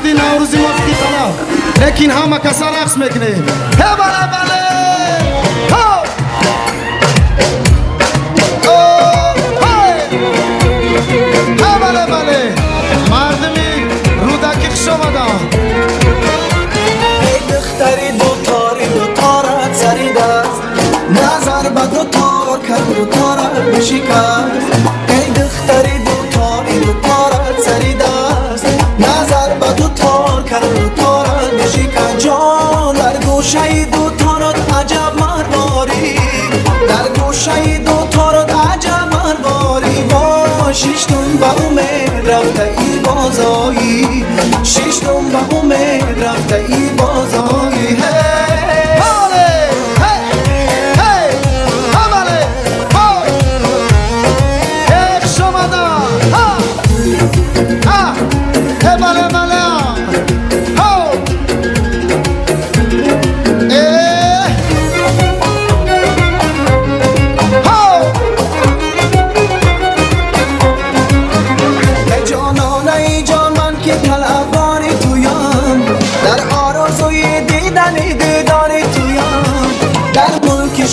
مفتی نوروزی مفتی قلب لیکن همه کسا رقص میکنه هی بله بله بله بله مردمی رودکی شمدن ای دختری دوتاری دوتارت سرید است نظر به دوتار کرد دوتارت بشکست ای دختری دوتاری دوتارت سرید است نظر به دوتار کرد دوتارت بشکست جان در گوشه دوتارت عجب مرواری در گوشه دوتارت عجب مرواری ششتون به امید رفته ای بازایی ششتون به امید رفته ای بازایی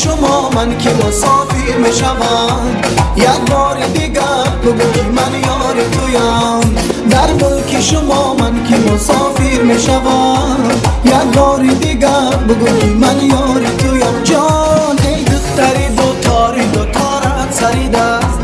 شما من که مسافر میشوم یک بار دیگر بگو که من یار تویم در ملک شما من که مسافر میشوم یک بار دیگر بگو که من یار تویم جان ای دختری دوتاری دوتارت سرید است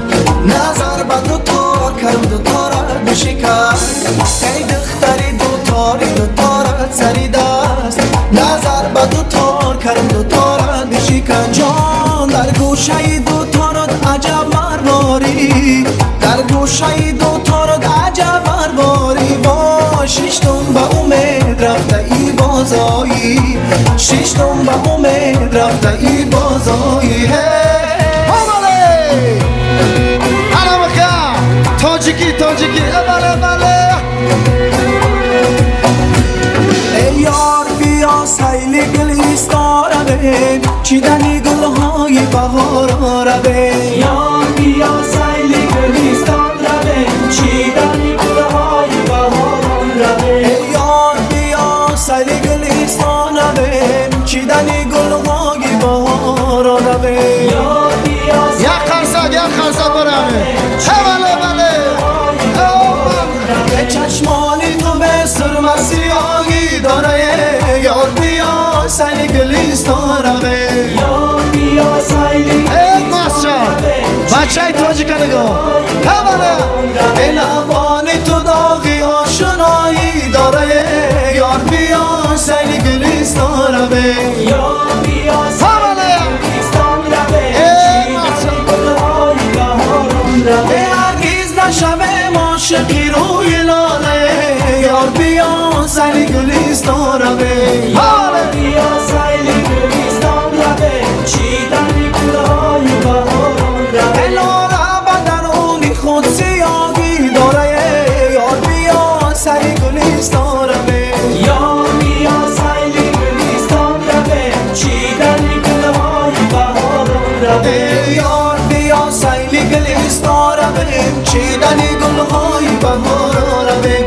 نظر به دوتار کرد دوتارت بشکست ای دختری دوتاری دوتارت سرید است نظر به دوتار کرد دوتارت بشکست جان در گوشه دوتارت عجب مرواری در گوشه دوتارت عجب مرواری با ششتون به امید رفته ای بازایی ششتون به امید رفته ای بازایی تاجیکی تاجیکی بله بله ای یار بیا سیل گلستان رویم چیدن گلهای بهار رویم یار بیا سیل گلستان رویم چیدن گلهای بهار رویم ای یار بیا سیل گلستان رویم چیدن گلهای بهار رویم یار بیا یک خرسا برامه بله بله چشمانی تو به سرم سیاهی داره یار بیا سیل گلستان رویم یار بیا سیل گلستان بچه های تاجیکا نگاه بله لبانی تو داغی آشنایی داره یار بیا سیل گلستان رویم یار بیا سیل گلستان رویم چیدن گلهای بهار رویم هرگز نشویم عاشقی روی لاله یار بیا سیل گلستان رویم یار بیا سیل گلستان رویم چیدن گلهای بهار رویم لاله به درون خود سیاهی داره یار بیا سیل گلستان رویم یار بیا سیل گلستان رویم چیدن گلهای بهار رویم یار بیا سیل گلستان رویم چیدن گلهای بهار رویم